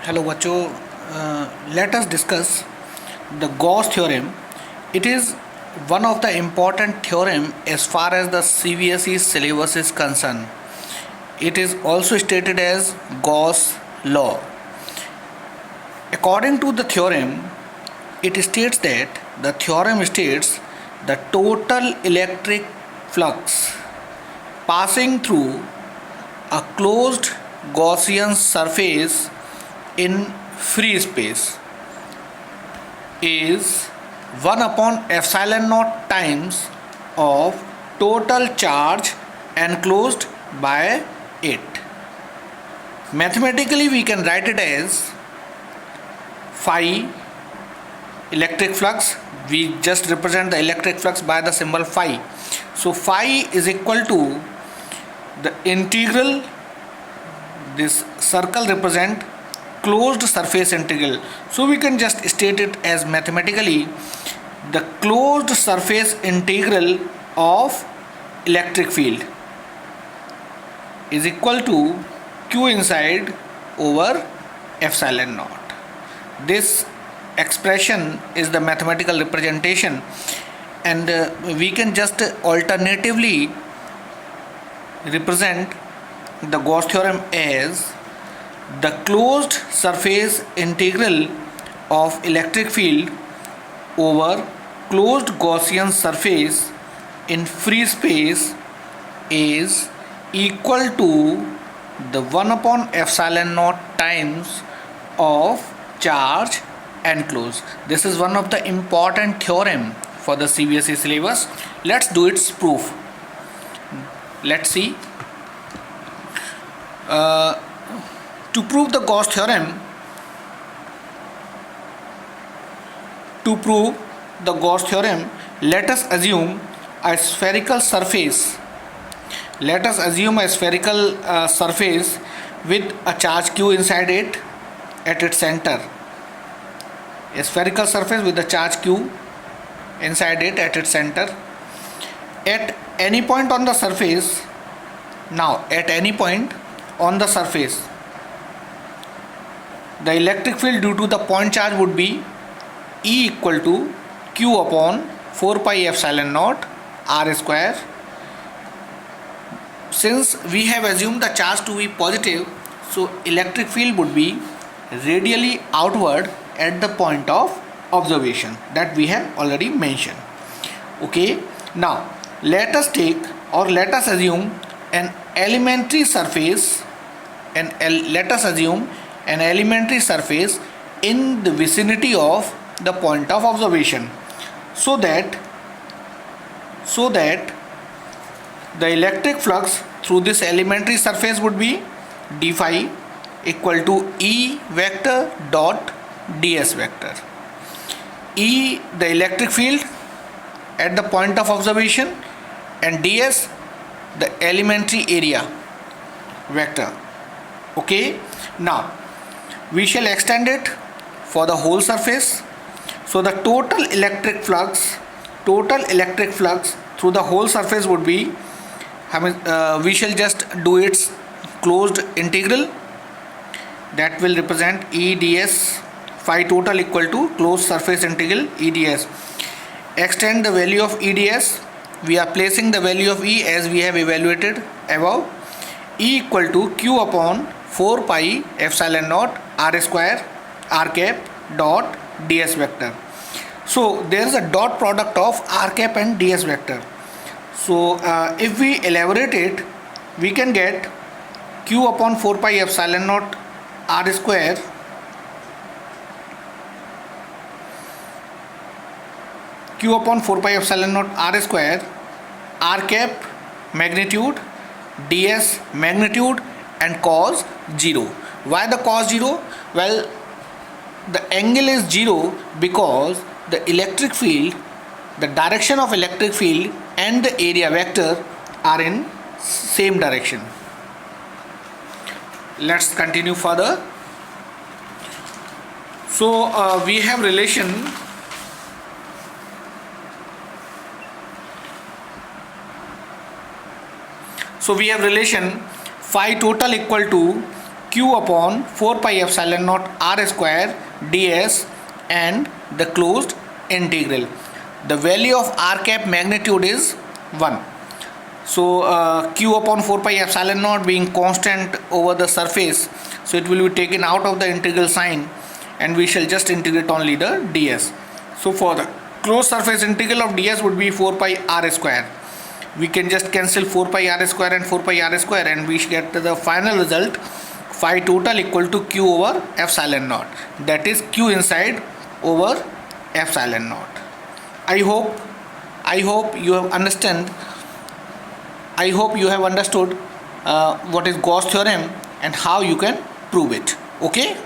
Hello बच्चों, let us discuss the Gauss theorem. It is one of the important theorem as far as the CBSE syllabus is concerned. It is also stated as Gauss law. According to the theorem, it states that the theorem states the total electric flux passing through a closed Gaussian surface in free space is 1 upon epsilon naught times of total charge enclosed by it. Mathematically, we can write it as phi electric flux. We just represent the electric flux by the symbol phi. So phi is equal to the integral. This circle represent closed surface integral, so we can just state it as mathematically the closed surface integral of electric field is equal to q inside over epsilon naught. This expression is the mathematical representation, and we can just alternatively represent the Gauss theorem as the closed surface integral of electric field over closed Gaussian surface in free space is equal to the 1 upon epsilon naught times of charge enclosed. This is one of the important theorem for the CBSE syllabus. Let's do its proof. Let's see. To prove the Gauss theorem, let us assume a spherical surface. Let us assume a spherical surface with a charge q inside it at its center. A spherical surface with a charge q inside it at its center. At any point on the surface, the electric field due to the point charge would be E equal to Q upon 4 pi epsilon naught R square. Since we have assumed the charge to be positive, so electric field would be radially outward at the point of observation that we have already mentioned. Okay, now let us assume an elementary surface in the vicinity of the point of observation, so that the electric flux through this elementary surface would be d phi equal to E vector dot ds vector. E, the electric field at the point of observation, and ds, the elementary area vector. Okay, now we shall extend it for the whole surface. So the total electric flux through the whole surface would be, we shall just do its closed integral, that will represent E ds phi total equal to closed surface integral E ds. Extend the value of E ds. We are placing the value of E as we have evaluated above. E equal to Q upon 4 pi epsilon naught R square R cap dot ds vector. So there is a dot product of R cap and ds vector. So if we elaborate it, we can get Q upon 4 pi epsilon naught R square R square R cap magnitude, ds magnitude, and cos 0. Why the cos 0? Well, the angle is 0 because the electric field, the direction of electric field and the area vector are in same direction. Let's continue further. So we have relation phi total equal to q upon 4 pi epsilon naught r square ds and the closed integral. The value of r cap magnitude is 1. So q upon 4 pi epsilon naught being constant over the surface, so it will be taken out of the integral sign and we shall just integrate only the ds. So for the closed surface, integral of ds would be 4 pi r square. We can just cancel 4 pi r square and 4 pi r square and we get the final result phi total equal to q over epsilon naught, that is q inside over epsilon naught. I hope you have understood what is Gauss theorem and how you can prove it. Okay.